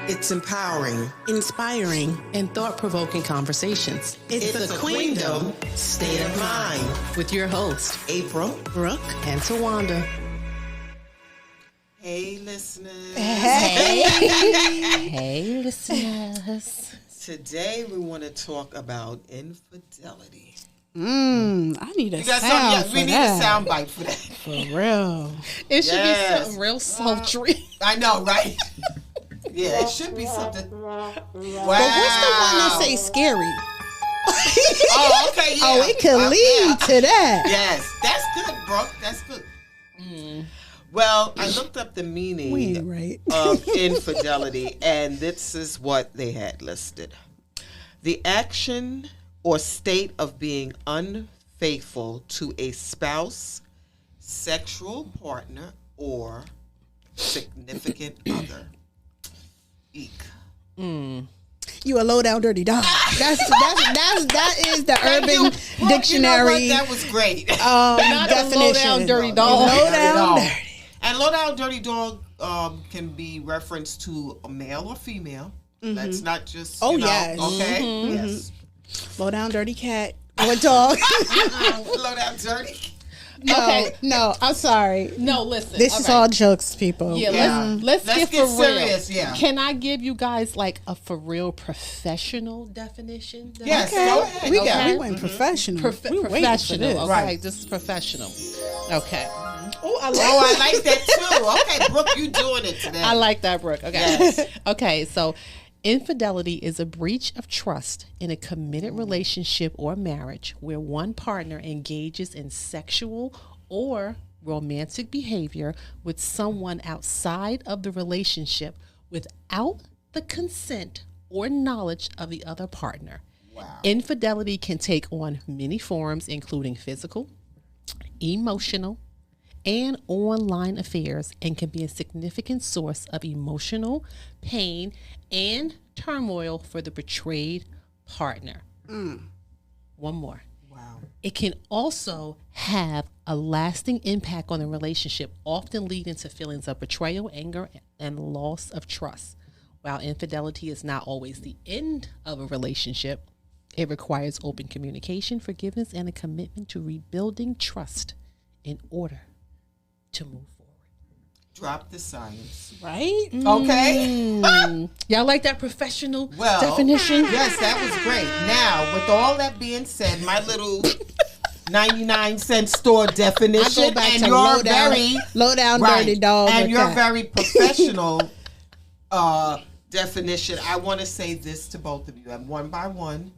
It's empowering, inspiring, and thought-provoking conversations. It's the Queendom State of Mind. With your host, April, Brooke, and Tawanda. Hey, listeners. Hey, listeners. Today we want to talk about infidelity. I need a sound for we need a sound bite for that. For real. It should be something real sultry. I know, right? Yeah, it should be something. Wow. But what's the one that say scary? Oh, okay, yeah. Oh, it could lead to that. Yes, that's good, Brooke. That's good. Well, I looked up the meaning of infidelity, and this is what they had listed. The action or state of being unfaithful to a spouse, sexual partner, or significant other. Eek. You a low down dirty dog. That is the Urban Dictionary. You know what? That was great. Definition. Low down dirty dog. Low down dirty. And low down dirty dog can be referenced to a male or female. That's not just yes. Okay. Yes. Low down dirty cat or dog. Low down dirty. No, I'm sorry. No, listen. This is all jokes, people. Yeah, let's get for serious. real. Yeah. Can I give you guys like a for real professional definition? Yes, Okay. go ahead. We went professional. We waiting for Professional. this. Okay, Right. this is professional. Okay. Oh, I I like that too. Okay, Brooke, you doing it today. I like that, Brooke. Okay. Yes. Okay, so infidelity is a breach of trust in a committed relationship or marriage where one partner engages in sexual or romantic behavior with someone outside of the relationship without the consent or knowledge of the other partner. Wow. Infidelity can take on many forms, including physical, emotional, and online affairs, and can be a significant source of emotional pain and turmoil for the betrayed partner. One more. Wow. It can also have a lasting impact on the relationship, often leading to feelings of betrayal, anger, and loss of trust. While infidelity is not always the end of a relationship, it requires open communication, forgiveness, and a commitment to rebuilding trust in order to move forward. Drop the science. Right? Okay. Y'all like that professional Well, definition? Yes, that was great. Now, with all that being said, my little 99-cent store definition, I go back and to you're low down dirty dog. and your cat. very professional definition. I want to say this to both of you, and one by one.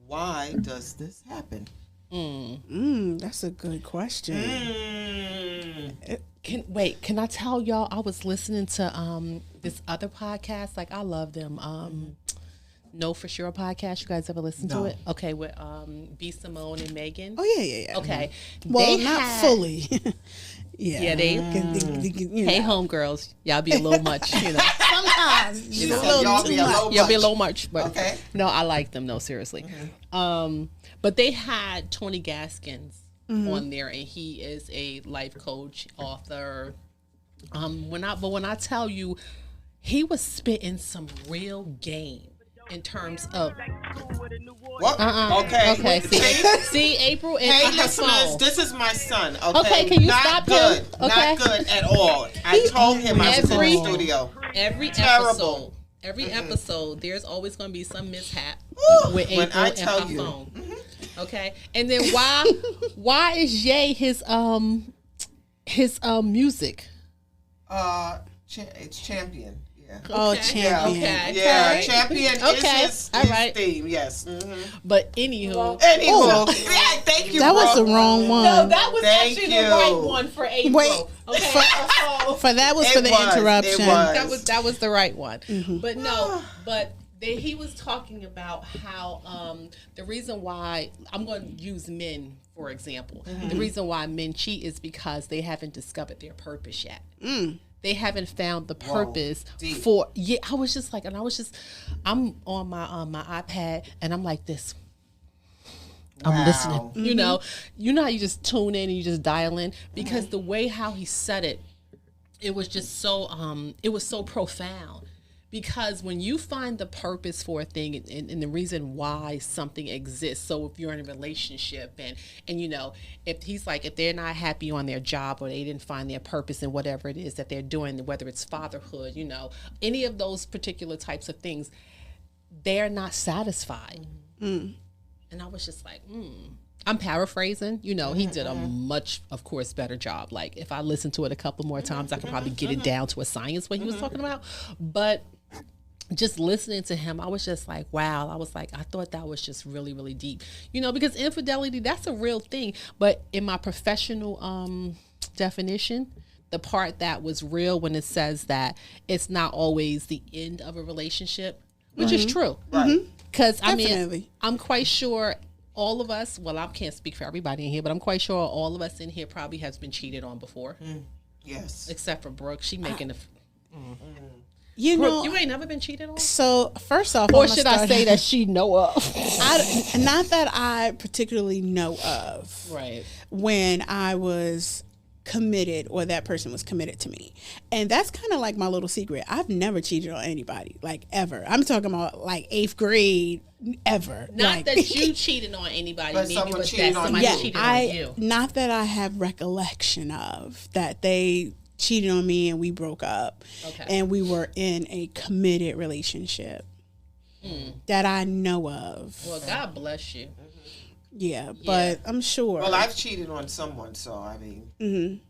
Why does this happen? That's a good question. Can I tell y'all, I was listening to this other podcast. Like, I love them. Know For Sure podcast. You guys ever listen to it? Okay, with B. Simone and Megan. Oh, yeah. Okay. Well, not fully. Yeah, they you hey, know. homegirls, y'all be a little much, you know. Sometimes. You know, y'all be a little Y'all be a much. little much, but Okay. no, I like them. No, seriously. But they had Tony Gaskins on there, and he is a life coach, author. When I tell you, he was spitting some real game in terms of. What? Okay. See, April. And Hey, her listeners, phone. this is my son. Okay, Okay, can you not stop good. him? Okay. Not good at all. I told him I was in the studio. Terrible. Every episode, there's always going to be some mishap with When April I and tell her you. phone. Okay, and then why is Ye his music? It's Champion. Yeah. Oh, Okay. champion. Okay. Yeah, Okay. Champion Okay. is All his right. theme. Yes. But anywho, Yeah, thank you. That was the bro. wrong one. no, that was Thank actually you. the right one for April. Wait. Okay, For that was It for the was, it interruption. was. that was the right one. But no, he was talking about how the reason why I'm going to use men for example. The reason why men cheat is because they haven't discovered their purpose yet. They haven't found the purpose for. Yeah, I was just like, I'm on my iPad and I'm like this. I'm listening. You know how you just tune in and you just dial in because the way how he said it, it was just so it was so profound Because when you find the purpose for a thing and the reason why something exists, so if you're in a relationship and you know, if they're not happy on their job or they didn't find their purpose in whatever it is that they're doing, whether it's fatherhood, you know, any of those particular types of things, they're not satisfied. And I was just like, I'm paraphrasing, you know, he did a much, of course, better job. Like, if I listened to it a couple more times, I could probably get it down to a science what he was talking about. But just listening to him, I was just like, wow. I was like, I thought that was just really, really deep. You know, because infidelity, that's a real thing. But in my professional definition, the part that was real when it says that it's not always the end of a relationship, which is true. Because, I mean, I'm quite sure all of us, well, I can't speak for everybody in here, but I'm quite sure all of us in here probably has been cheated on before. Yes. Except for Brooke. She making You Brooke, know, you ain't never been cheated on? So, first off, or should I say that she know of? Not that I particularly know of. Right. When I was committed or that person was committed to me. And that's kind of like my little secret. I've never cheated on anybody, like, ever. I'm talking about like 8th grade, ever. Not like, that you cheated on anybody, but maybe someone was cheated that on somebody you. cheated on you. Not that I have recollection of that they cheated on me and we broke up. Okay. And we were in a committed relationship that I know of. Well, God bless you. Yeah, but I'm sure. Well, I've cheated on someone, so I mean.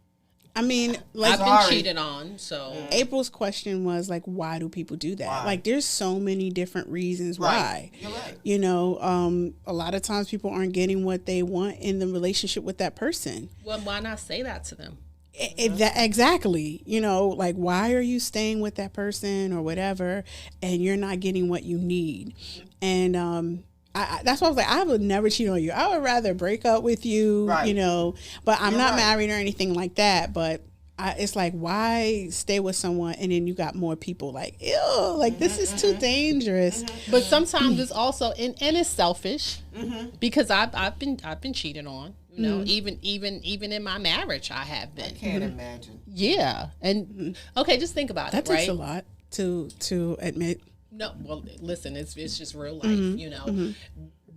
I mean, like, I've been cheated on, so. April's question was like, why do people do that? Why? Like, there's so many different reasons why. You're right. You know, a lot of times people aren't getting what they want in the relationship with that person. Well, why not say that to them? Exactly. You know, like, why are you staying with that person or whatever, and you're not getting what you need? And that's why I was like, I would never cheat on you. I would rather break up with you, you know, but I'm not married or anything like that. But it's like, why stay with someone and then you got more people like, ew, like this is too dangerous. But sometimes it's also and it's selfish because I've been cheated on. You know, even in my marriage, I have been. I can't imagine. Yeah, and okay, just think about that it. Right? Takes a lot to admit. No, well, listen, it's just real life, you know.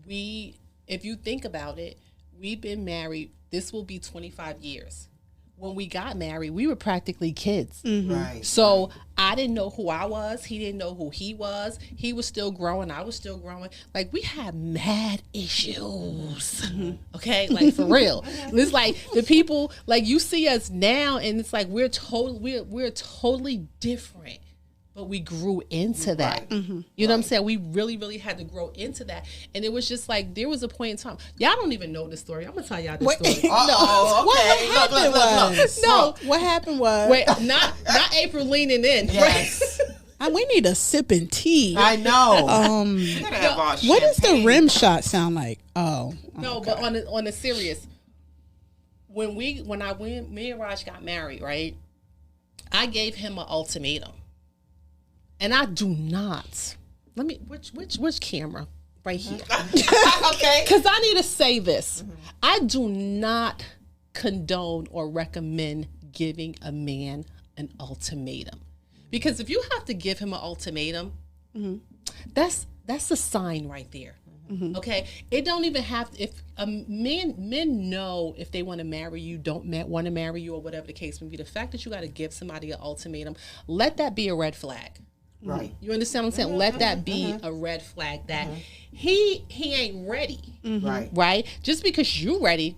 If you think about it, we've been married, this will be 25 years. When we got married, we were practically kids. Right. So I didn't know who I was. He didn't know who he was. He was still growing. I was still growing. Like, we had mad issues. Okay? Like, for real. It's like the people, like, you see us now and it's like we're totally different. But we grew into that. You know what I'm saying? We really, really had to grow into that. And it was just like, there was a point in time. Y'all don't even know this story. I'm going to tell y'all this story. What happened was. Wait, not April leaning in. Yes. Right? We need a sipping tea. I know. What does the rim shot sound like? Oh. No, okay. But on the serious, me and Raj got married, right? I gave him an ultimatum. And I do not. Which camera? Right here. Okay. Because I need to say this. I do not condone or recommend giving a man an ultimatum. Because if you have to give him an ultimatum, that's a sign right there. Okay? It don't even have to, if men know if they want to marry you, don't want to marry you, or whatever the case may be. The fact that you got to give somebody an ultimatum, let that be a red flag. Right. You understand what I'm saying? Let that be a red flag that he ain't ready. Right? Just because you ready,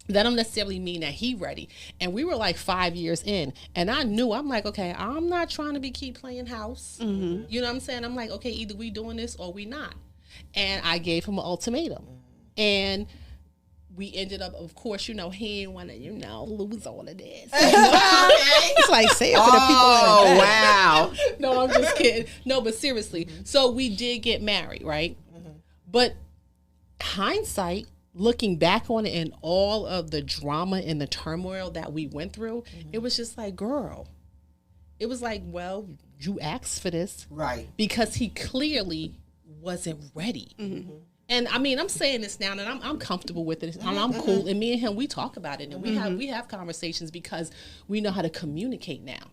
that don't necessarily mean that he ready. And we were like 5 years in, and I'm like, okay, I'm not trying to keep playing house. You know what I'm saying? I'm like, okay, either we doing this or we not. And I gave him an ultimatum. And we ended up, of course, he didn't want to, lose all of this. It's like, say it for the people in the back. Wow. No, I'm just kidding. No, but seriously. So we did get married, right? But hindsight, looking back on it and all of the drama and the turmoil that we went through, it was just like, girl. It was like, well, you asked for this. Right. Because he clearly wasn't ready. And I mean, I'm saying this now, and I'm comfortable with it, and I'm cool. And me and him, we talk about it, and we have conversations because we know how to communicate now.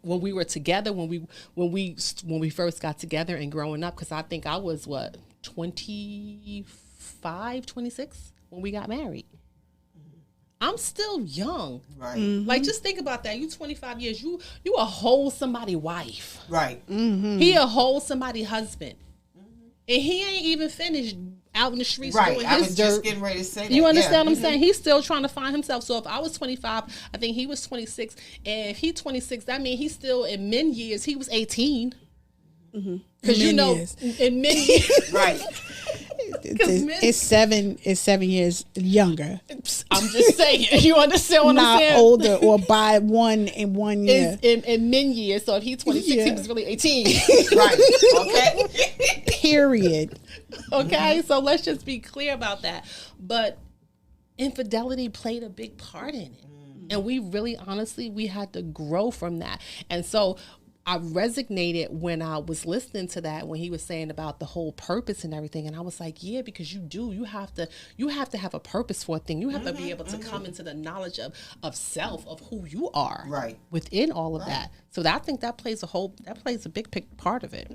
when we were together, when we first got together and growing up, because I think I was 25, 26 when we got married. I'm still young. Right. Mm-hmm. Like, just think about that. You 25 years, you a whole somebody wife. Right. Mm-hmm. He a whole somebody husband. And he ain't even finished out in the streets doing his I was dirt. just getting ready to say that. You understand what I'm saying? He's still trying to find himself. So if I was 25, I think he was 26. And if he's 26, that means he's still in men years. He was 18. Because in men years. Right. It's 7 years younger. I'm just saying. You understand what I'm saying? Not older or by 1 year. In men years. So if he's 26, he was really 18. Right. Okay. Period. Okay, so let's just be clear about that. But infidelity played a big part in it. And we really, honestly, we had to grow from that. And so I resonated when I was listening to that, when he was saying about the whole purpose and everything. And I was like, yeah, because you have to have a purpose for a thing. You have to be able to come into the knowledge of self, of who you are within all of that. So I think that plays a big part of it.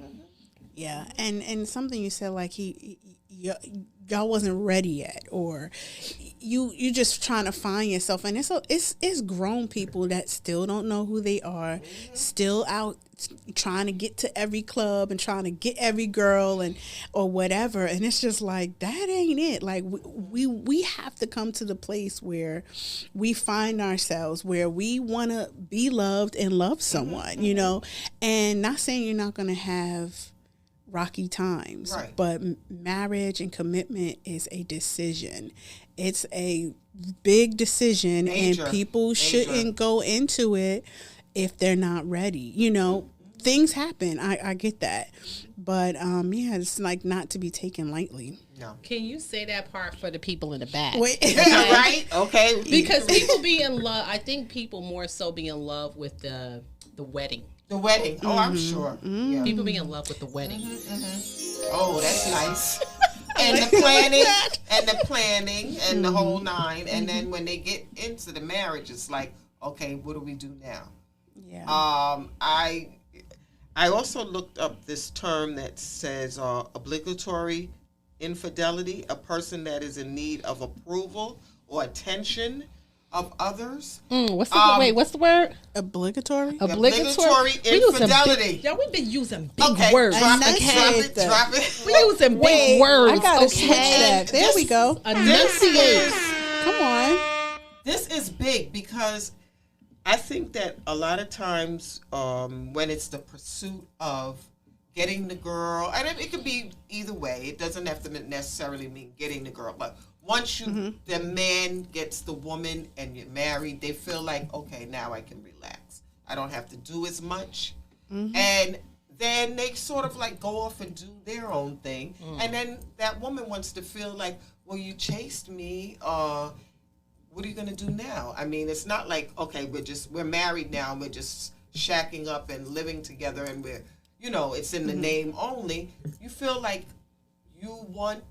Yeah. And something you said, like y'all wasn't ready yet, or you just trying to find yourself, and it's grown people that still don't know who they are, still out trying to get to every club and trying to get every girl or whatever, and it's just like, that ain't it. Like we have to come to the place where we find ourselves, where we want to be loved and love someone, you know, and not saying you're not going to have rocky times, but marriage and commitment is a decision. It's a big decision, and people shouldn't go into it if they're not ready. You know, things happen. I get that, but it's like not to be taken lightly. No. Can you say that part for the people in the back? Wait. Right? Okay. Because people be in love. I think people more so be in love with the wedding. The wedding. Oh, I'm sure. Yeah. People be in love with the wedding. Oh, that's nice. And the planning and the whole nine. And then when they get into the marriage, it's like, okay, what do we do now? Yeah. I also looked up this term that says obligatory infidelity, a person that is in need of approval or attention of others. What's the word? Obligatory? Obligatory infidelity. We've been using big words. Drop it. We're using big words. I gotta switch that. There we go. Come on. This is big because I think that a lot of times when it's the pursuit of getting the girl, and it could be either way. It doesn't have to necessarily mean getting the girl, but once the man gets the woman and you're married, they feel like, okay, now I can relax. I don't have to do as much. And then they sort of like go off and do their own thing. And then that woman wants to feel like, well, you chased me. What are you going to do now? I mean, it's not like, okay, we're married now and we're just shacking up and living together and we're, it's in the name only. You feel like you want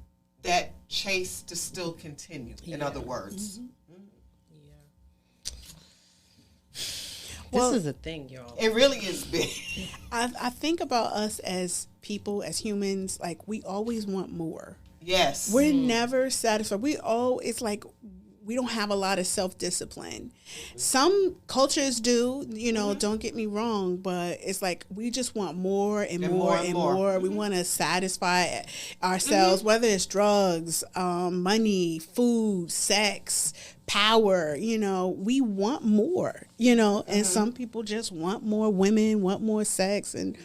that chase to still continue, in other words. This is a thing, y'all. It really is big. I think about us as people, as humans, like we always want more. Yes. We're never satisfied. It's like we don't have a lot of self-discipline. Some cultures do, don't get me wrong, but it's like we just want more and more and more. We want to satisfy ourselves, whether it's drugs, money, food, sex, power, we want more, and some people just want more women, want more sex, and,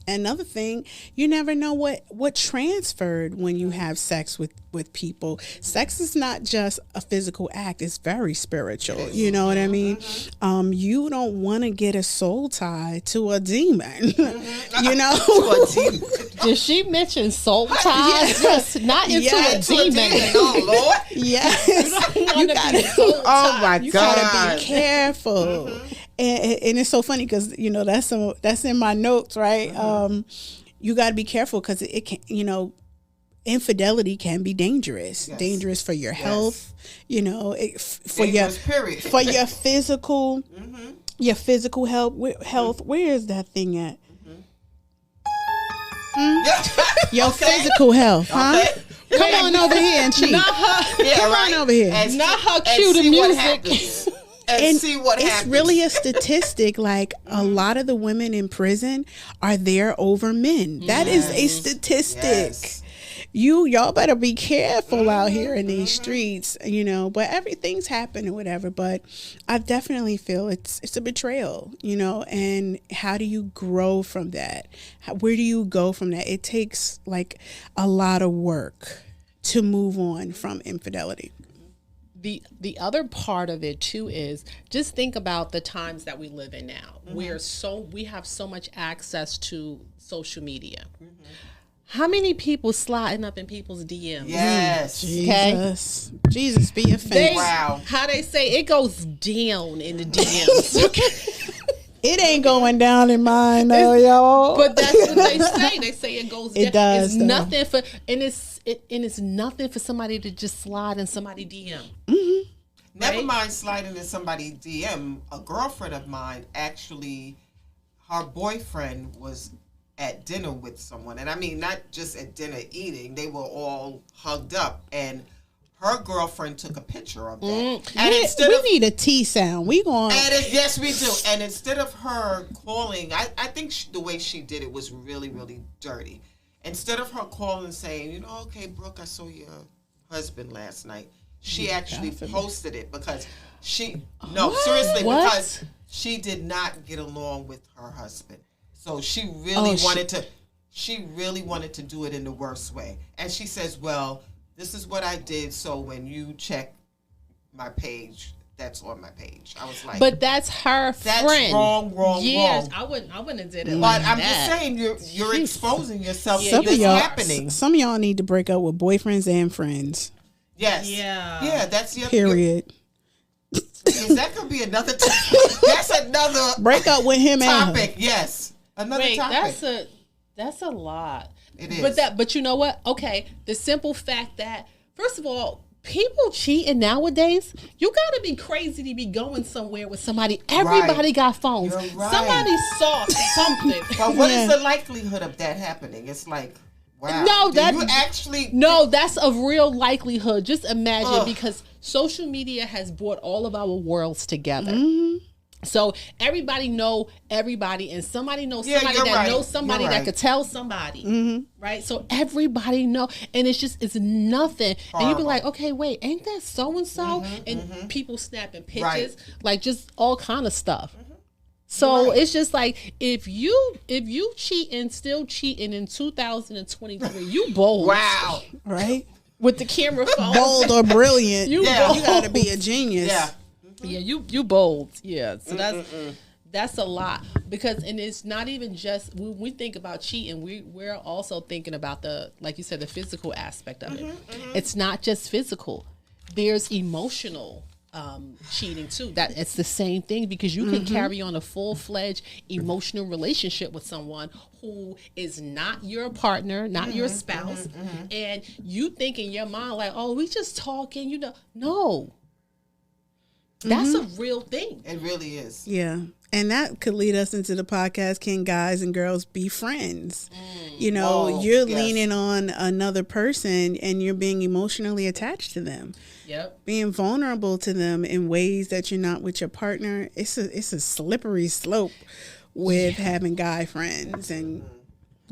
another thing, you never know what transferred when you have sex with people. Sex is not just a physical act. It's very spiritual. You know what I mean? You don't want to get a soul tie to a demon, To a demon. Did she mention soul ties? Yes. Not into a demon. Oh, Lord. Yes. You gotta, oh, my you God. gotta be careful. And it's so funny because that's in my notes, right? You got to be careful because it can, infidelity can be dangerous. Yes. Dangerous for your health, for your physical your physical health. Where is that thing at? Your physical health, huh? Okay. Come on over here and cheat. Come on over here. Not her cue the music. And see what happens. It's really a statistic. Like a lot of the women in prison are there over men. That is a statistic. Yes. Y'all better be careful out here in these streets, you know. But everything's happened or whatever. But I definitely feel it's a betrayal, you know. And how do you grow from that? Where do you go from that? It takes like a lot of work to move on from infidelity. The other part of it too is just think about the times that we live in now. We have so much access to social media. How many people sliding up in people's DMs? Yes. Jesus be your face. Wow. How they say it goes down in the DMs. It ain't going down in mine though, y'all. But that's what they say. They say it goes down. It does. It's nothing for it's nothing for somebody to just slide in somebody's DM. Never mind sliding in somebody's DM. A girlfriend of mine actually, her boyfriend was at dinner with someone, and I mean not just at dinner eating. They were all hugged up, and her girlfriend took a picture of that. And we need a T sound. We going. Yes, we do. And instead of her calling, I think the way she did it was really, really dirty. Instead of her calling and saying, you know, okay, Brooke, I saw your husband last night. She actually posted it because seriously, because she did not get along with her husband. So she really wanted to do it in the worst way. And she says, well, this is what I did. So when you check my page, that's on my page. I was like, but that's her friend. That's wrong. I wouldn't have did it. But like I'm that. just saying, you're exposing yourself Some to of this y'all, happening. Some of y'all need to break up with boyfriends and friends. Yes. Yeah. That's your period. That could be another topic. That's another break up with him topic. And her. Yes, another topic. That's a lot. It is. But you know what? Okay, the simple fact that first of all, people cheating nowadays. You got to be crazy to be going somewhere with somebody. Everybody got phones. You're right. Somebody saw something. But what is the likelihood of that happening? It's like, wow. No, that's a real likelihood. Just imagine because social media has brought all of our worlds together. Mm-hmm. So everybody know everybody, and somebody knows somebody that knows somebody that could tell somebody, right? So everybody know, and it's nothing. Horrible. And you be like, okay, wait, ain't that so and so? And people snapping pictures, like just all kind of stuff. So it's just like if you cheating, still cheating in 2023, you bold, wow, right? With the camera phone, bold or brilliant, you got to be a genius. Yeah. Yeah, you bold. Yeah, so that's a lot and it's not even just when we think about cheating, we're also thinking about like you said, the physical aspect of it. It's not just physical. There's emotional cheating too. That it's the same thing because you can carry on a full-fledged emotional relationship with someone who is not your partner, not your spouse, and you think in your mind like, oh, we just talking, no. That's a real thing. It really is. Yeah. And that could lead us into the podcast, can guys and girls be friends? You're leaning on another person and you're being emotionally attached to them. Yep. Being vulnerable to them in ways that you're not with your partner. It's a slippery slope with having guy friends. And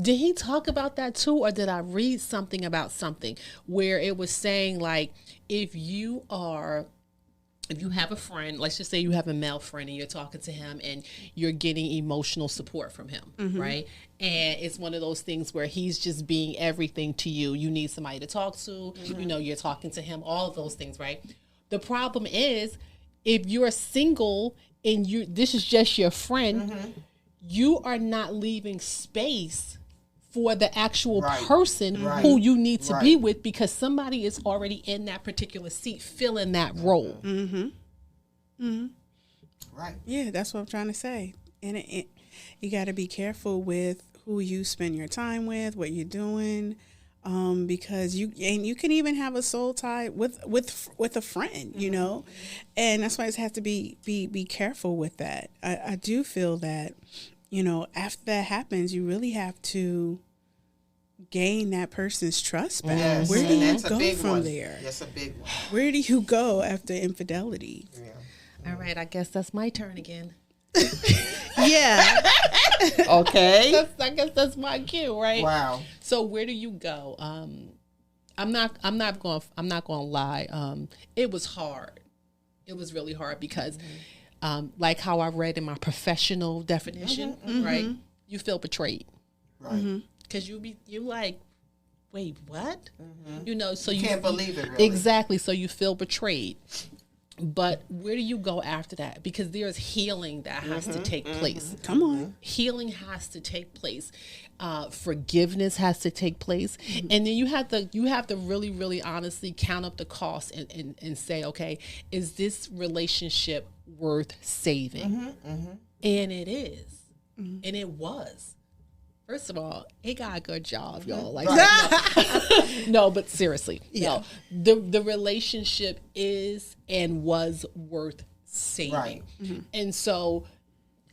did he talk about that too, or did I read something about something where it was saying like if you have a friend, let's just say you have a male friend and you're talking to him and you're getting emotional support from him, right? And it's one of those things where he's just being everything to you. You need somebody to talk to, you're talking to him, all of those things, right? The problem is if you're single and this is just your friend, you are not leaving space for the actual person who you need to be with because somebody is already in that particular seat filling that role. Right. Yeah, that's what I'm trying to say. And you got to be careful with who you spend your time with, what you're doing. because you can even have a soul tie with a friend, you know, and that's why it has to be careful with that. I do feel that, you know, after that happens, you really have to gain that person's trust back. Yes. Where do you go from there? That's a big one. Where do you go after infidelity? Yeah. All right, I guess that's my turn again. Yeah. Okay. I guess that's my cue, right? Wow. So where do you go? I'm not going to lie. It was hard. It was really hard because, like how I read in my professional definition, right? You feel betrayed, right? Because you like, wait, what? You know, so you can't believe it. Really. Exactly. So you feel betrayed. But where do you go after that? Because there's healing that has to take place. Come on. Healing has to take place. Forgiveness has to take place. And then you have to really, really honestly count up the cost and say, okay, is this relationship worth saving? And it is. And it was. First of all, he got a good job, y'all. Like, no, but seriously, no. The relationship is and was worth saving, right. And so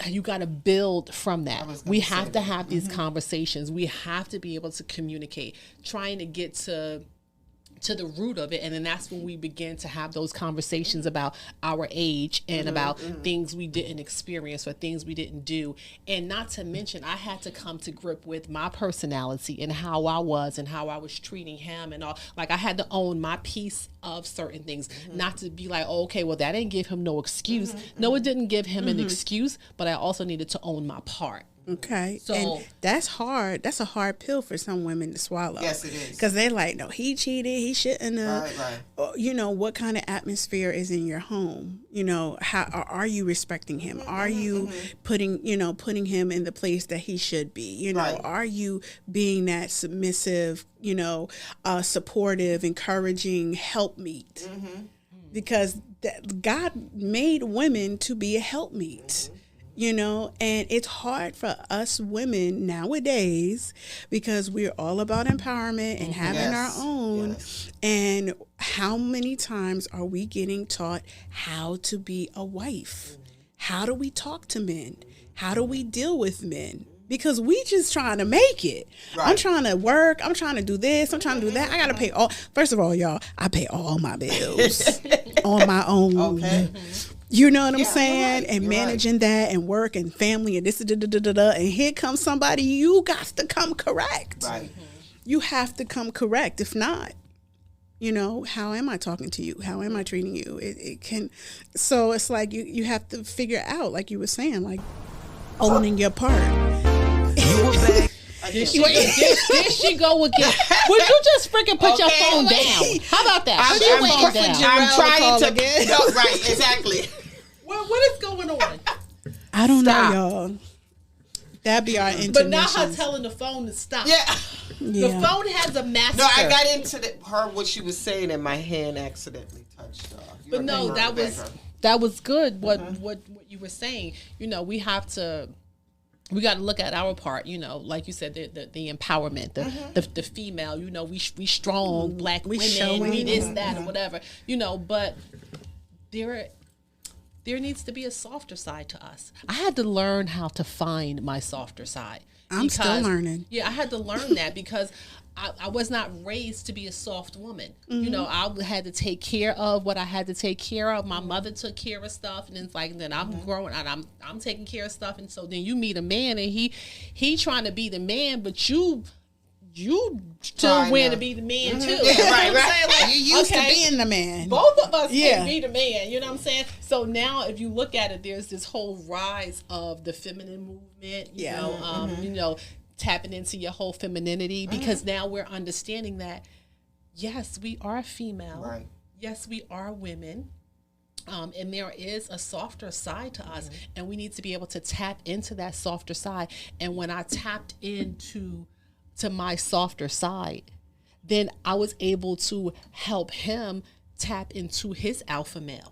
you got to build from that. We have to have these conversations. We have to be able to communicate, trying to get to the root of it, and then that's when we begin to have those conversations about our age and about things we didn't experience or things we didn't do. And not to mention, I had to come to grip with my personality and how I was and how I was treating him and all. Like, I had to own my piece of certain things, not to be like, oh, okay, well, that didn't give him no excuse. No, it didn't give him an excuse, but I also needed to own my part. Okay. So, and that's hard. That's a hard pill for some women to swallow. Yes, it is. Because they're like, no, he cheated. He shouldn't have. Right. Or, you know, what kind of atmosphere is in your home? You know, how are you respecting him? Are you putting him in the place that he should be? You know, are you being that submissive, you know, supportive, encouraging helpmeet? Because God made women to be a helpmeet. You know, and it's hard for us women nowadays because we're all about empowerment and having our own. Yes. And how many times are we getting taught how to be a wife? How do we talk to men? How do we deal with men? Because we just trying to make it. Right. I'm trying to work. I'm trying to do this. I'm trying to do that. I got to pay all. First of all, y'all, I pay all my bills on my own. Okay. You know what I'm saying? Right. And managing that and work and family and this, and here comes somebody, you got to come correct. Right. You have to come correct. If not, you know, how am I talking to you? How am I treating you? It can, so it's like you have to figure out, like you were saying, like owning your part. You were back. There she go again. Would you just freaking put your phone down? How about that? I'm trying to again. No, right, exactly. What is going on? I don't know, y'all. That'd be our intermission. But now her telling the phone to stop. Yeah. The phone has a master. No, I got into what she was saying, and my hand accidentally touched her. But no, that was good. What you were saying. You know, we got to look at our part, you know, like you said, the empowerment, the female, you know, we strong black women, we this, that, or whatever, you know, but there needs to be a softer side to us. I had to learn how to find my softer side. I'm still learning. Yeah, I had to learn that because I was not raised to be a soft woman. You know, I had to take care of what I had to take care of. My mother took care of stuff, and it's like then I'm growing and I'm taking care of stuff, and so then you meet a man and he trying to be the man, but you still want to be the man too. Yeah, right. Like, you used to being the man. Both of us can be the man. You know what I'm saying? So now, if you look at it, there's this whole rise of the feminine movement. You know, tapping into your whole femininity because now we're understanding that yes, we are female. Right. Yes, we are women. And there is a softer side to us, and we need to be able to tap into that softer side. And when I tapped into my softer side, then I was able to help him tap into his alpha male.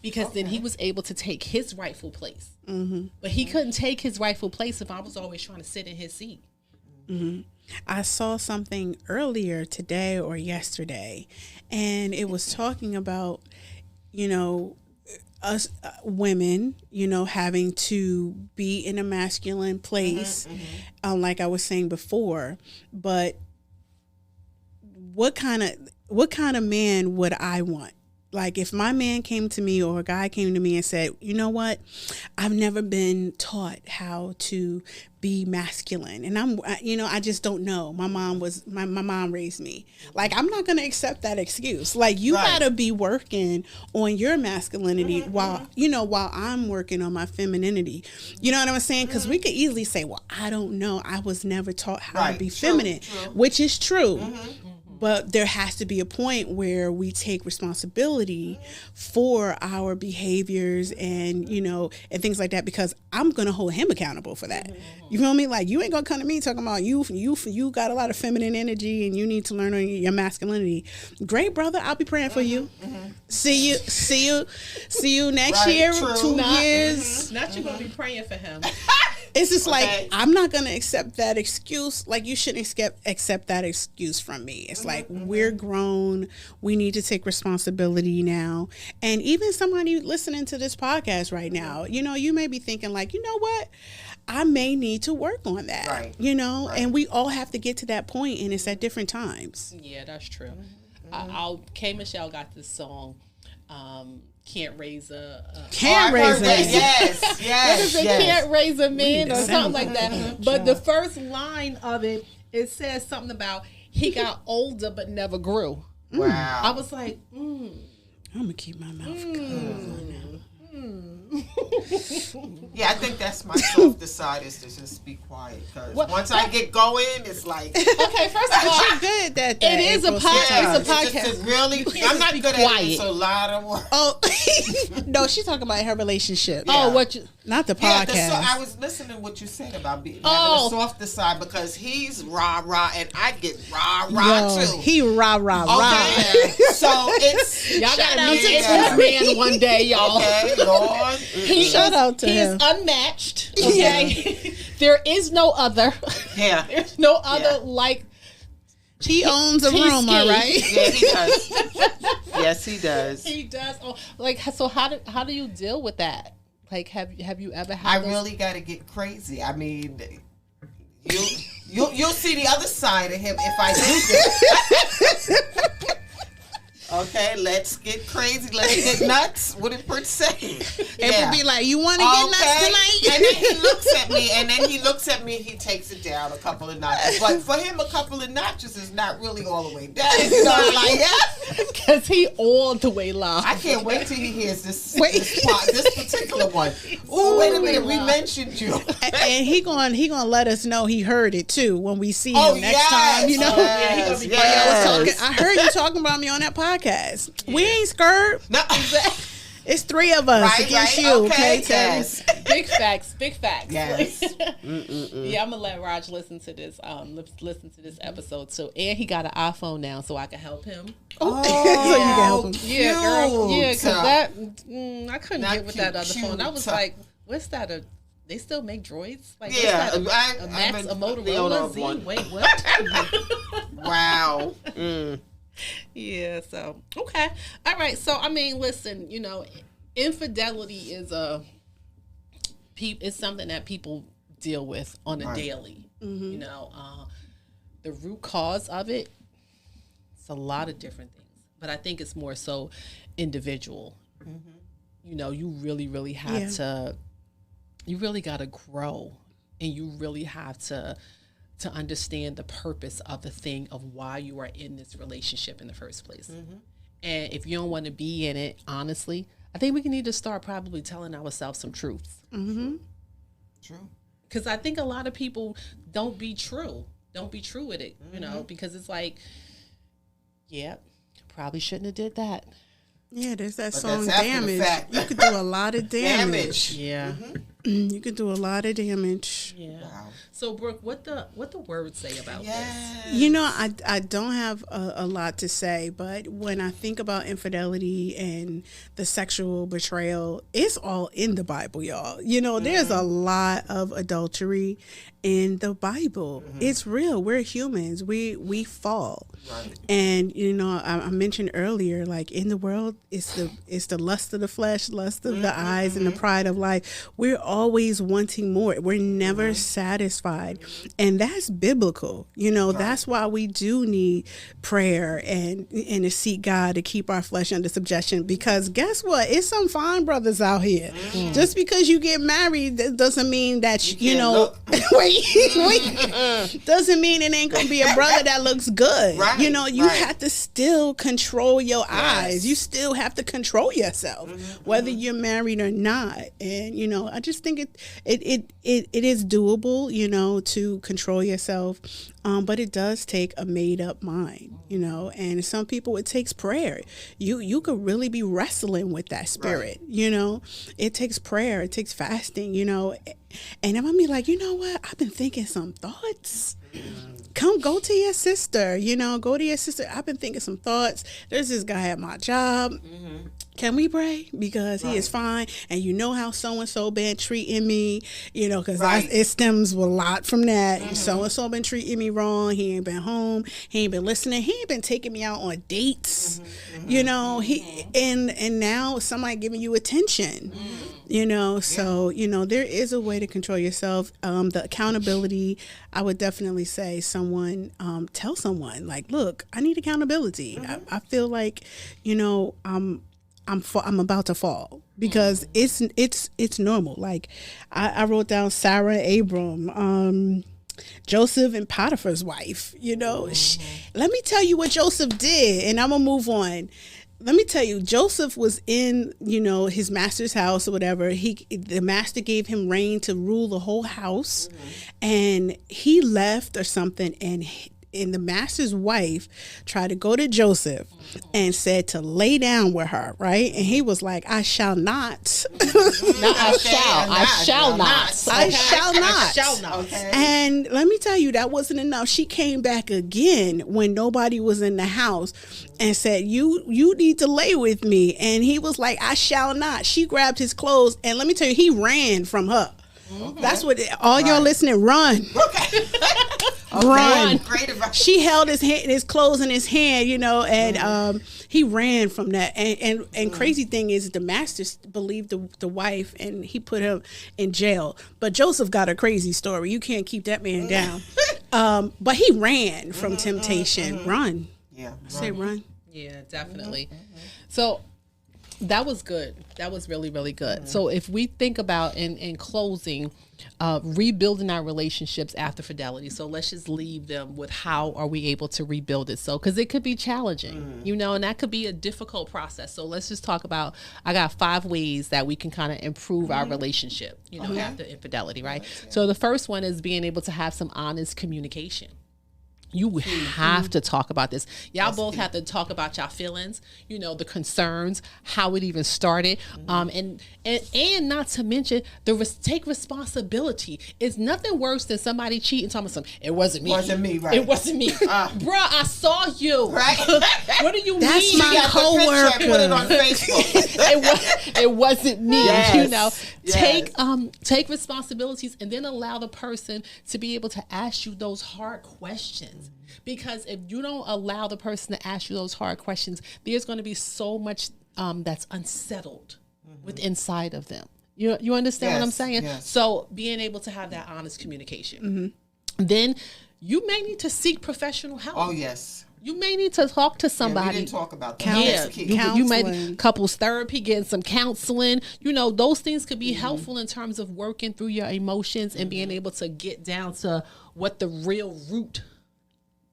Because then he was able to take his rightful place. But he couldn't take his rightful place if I was always trying to sit in his seat. I saw something earlier today or yesterday, and it was talking about, us women, having to be in a masculine place, like I was saying before. But what kind of man would I want? Like, if my man came to me or a guy came to me and said, you know what, I've never been taught how to be masculine. And I just don't know. My mom raised me. Like, I'm not going to accept that excuse. Like, you got to be working on your masculinity while I'm working on my femininity. You know what I'm saying? Because we could easily say, well, I don't know. I was never taught how to be feminine, which is true. But there has to be a point where we take responsibility for our behaviors and things like that, because I'm going to hold him accountable for that. You feel me? Like, you ain't going to come to me talking about you got a lot of feminine energy and you need to learn on your masculinity. Great, brother. I'll be praying for you. See you next year, true. 2 years. Not you going to be praying for him. It's just like, I'm not going to accept that excuse. Like, you shouldn't accept that excuse from me. It's like, we're grown. We need to take responsibility now. And even somebody listening to this podcast right now, you may be thinking like, you know what? I may need to work on that, right. And we all have to get to that point, and it's at different times. Yeah, that's true. K. Michelle got this song, Can't raise a yes. What is it? Can't raise a man or something like that. But the first line of it says something about he got older but never grew. Wow. I was like, I'm gonna keep my mouth closed. Yeah, I think that's my softer side, is to just be quiet. Because once I get going, it's like... Okay, first of all, you're good at that. It is a podcast. It's a podcast. Really, I'm not good at it. It's a lot of work. Oh, no, she's talking about her relationship. Yeah. Oh, not the podcast. Yeah, I was listening to what you said about having a softer side, because he's rah-rah and I get rah-rah too. He rah-rah. So it's... Y'all gotta meet this man one day, y'all. Okay, Lord. Shout out to him. He's unmatched. Okay. Yeah. There is no other. Yeah. There's no other like... He owns a room, all right? Yeah, he does. Yes, he does. He does. Oh, like, so how do you deal with that? Like, have you ever had? I really got to get crazy. I mean, you'll see the other side of him if I do this. Okay, let's get crazy. Let's get nuts. What did Prince say? It would be like, you want to get nuts tonight? And then he looks at me, he takes it down a couple of notches. But for him, a couple of notches is not really all the way down. You know, like that. Because he all the way loud. I can't wait till he hears this particular one. Ooh, wait a minute, we mentioned you. And he gonna let us know he heard it too when we see him next time. You know, I heard you talking about me on that podcast. Yeah. We ain't scared. No. It's 3 of us against you. Okay, yes. Big facts. Yes. Yeah, I'm gonna let Raj listen to this. Listen to this episode too. And he got an iPhone now, so I can help him. Oh, so you can help him. Yeah, girl. Yeah, because that I couldn't get with that other phone. I was like, what's that? They still make droids? Like, yeah, a Motorola Z. Wait, what? Wow. Yeah, so okay. All right. So I mean, listen, infidelity is it's something that people deal with on a daily. Mm-hmm. The root cause of it, it's a lot of different things. But I think it's more so individual. Mm-hmm. You really, really have to you really gotta grow, and you really have to understand the purpose of the thing, of why you are in this relationship in the first place. Mm-hmm. And if you don't want to be in it, honestly, I think we need to start probably telling ourselves some truths. Mm-hmm. True. Because I think a lot of people don't be true with it, because it's like, probably shouldn't have did that. Yeah, there's that song Damage. You could do a lot of damage. Yeah. Mm-hmm. You can do a lot of damage. Yeah. Wow. So, Brooke, what the words say about this? You know, I don't have a lot to say, but when I think about infidelity and the sexual betrayal, it's all in the Bible, y'all. You know, there's a lot of adultery in the Bible. It's real. We're humans. We fall. Right. And you know, I mentioned earlier, like in the world, it's the lust of the flesh, lust of the eyes, and the pride of life. We're always wanting more. We're never satisfied, and that's biblical. You know, that's why we do need prayer and to seek God to keep our flesh under subjection. Because guess what? It's some fine brothers out here. Just because you get married, that doesn't mean that you know. Doesn't mean it ain't gonna be a brother that looks good. Right, you know, you have to still control your eyes. You still have to control yourself, whether you're married or not. And you know, I just think it is doable, you know, to control yourself. But it does take a made up mind, you know, and some people it takes prayer. You could really be wrestling with that spirit, you know. It takes prayer, it takes fasting, you know. And I'm gonna be like, you know what? I've been thinking some thoughts. Go to your sister, you know, go to your sister. I've been thinking some thoughts. There's this guy at my job. Can we pray? Because he is fine. And you know how so-and-so been treating me, you know, because it stems a lot from that. So-and-so been treating me wrong. He ain't been home. He ain't been listening. He ain't been taking me out on dates, you know. And now somebody giving you attention, you know. So, you know, there is a way to control yourself. The accountability, I would definitely say someone, tell someone, like, look, I need accountability. I feel like, you know, I'm about to fall because it's normal. Like I wrote down Sarah and Abram, Joseph and Potiphar's wife, you know. Let me tell you what Joseph did, and I'm gonna move on. Let me tell you, Joseph was in, you know, his master's house or whatever. The master gave him reign to rule the whole house, and he left or something, and the master's wife tried to go to Joseph and said to lay down with her, right? And he was like, I shall not. I shall not. Okay. And let me tell you, that wasn't enough. She came back again when nobody was in the house and said, you need to lay with me. And he was like, I shall not. She grabbed his clothes, and let me tell you, he ran from her. That's what y'all listening, run. Run. She held his clothes in his hand, you know, and he ran from that. And crazy thing is, the master believed the wife, and he put him in jail. But Joseph got a crazy story. You can't keep that man down. But he ran from temptation. Run. Yeah. Say run. Yeah, definitely. So that was good. That was really, really good. So if we think about in closing, rebuilding our relationships after fidelity. So let's just leave them with how are we able to rebuild it? So, because it could be challenging, you know, and that could be a difficult process. So let's just talk about, I got 5 ways that we can kind of improve our relationship, you know, after infidelity, right? So the first one is being able to have some honest communication. You have to talk about this. Y'all both have to talk about y'all feelings, you know, the concerns, how it even started, and not to mention take responsibility. It's nothing worse than somebody cheating, talking about something. It wasn't me. It wasn't me, right? It wasn't me, bruh. I saw you. Right? What do you mean? That's my coworker. Put it on Facebook. It wasn't me. Yes. You know, take responsibilities, and then allow the person to be able to ask you those hard questions. Because if you don't allow the person to ask you those hard questions, there's going to be so much that's unsettled with inside of them. You understand what I'm saying? Yes. So being able to have that honest communication. Then you may need to seek professional help. Oh, yes. You may need to talk to somebody. We didn't talk about that. You may couples therapy, getting some counseling. You know, those things could be helpful in terms of working through your emotions and being able to get down to what the real root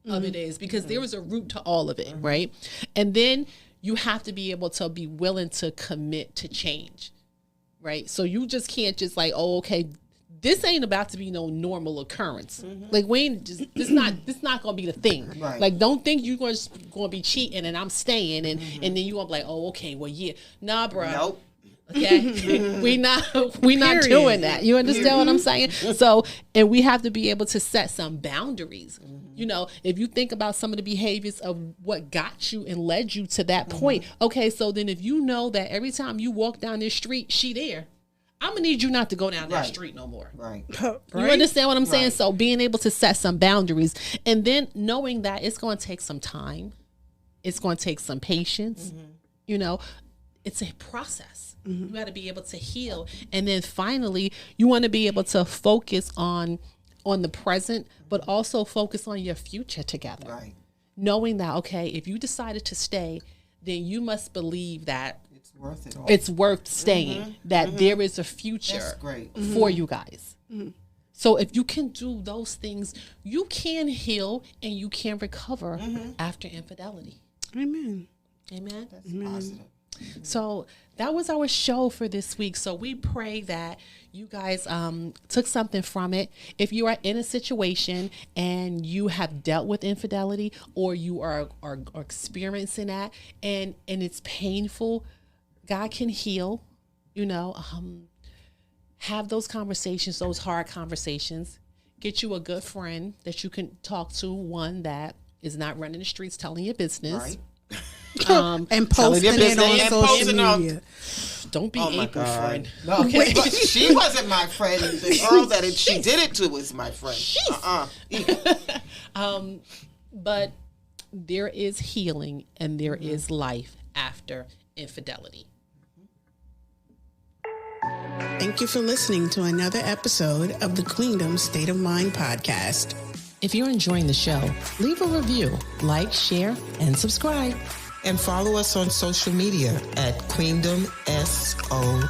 of it is, because there is a root to all of it, right? And then you have to be able to be willing to commit to change, right? So you just can't just like, oh, okay, this ain't about to be no normal occurrence. Like we ain't just this not gonna be the thing. Right. Like don't think you're gonna be cheating and I'm staying and then you gonna be like, oh, okay, well yeah, nah, bro. Nope. Okay, we not doing that. You understand what I'm saying? So, and we have to be able to set some boundaries. You know, if you think about some of the behaviors of what got you and led you to that point. Okay, so then if you know that every time you walk down this street, she there, I'm gonna need you not to go down that street no more. Right. You understand what I'm saying? So being able to set some boundaries, and then knowing that it's going to take some time, it's going to take some patience. You know, it's a process. You got to be able to heal, and then finally, you want to be able to focus on the present, but also focus on your future together. Right. Knowing that, okay, if you decided to stay, then you must believe that it's worth it all. It's worth staying, that there is a future for you guys. So if you can do those things, you can heal and you can recover after infidelity. Amen. Amen. That's positive. So that was our show for this week. So we pray that you guys took something from it. If you are in a situation and you have dealt with infidelity, or you are experiencing that and it's painful, God can heal. You know, have those conversations, those hard conversations. Get you a good friend that you can talk to, one that is not running the streets telling your business. And posting it on social media. Don't be April friend. No, okay. But she wasn't my friend. The girl that she did it to was my friend. But there is healing and there is life after infidelity. Thank you for listening to another episode of the Queendom State of Mind podcast. If you're enjoying the show, leave a review, like, share, and subscribe. And follow us on social media at Queendom SOM.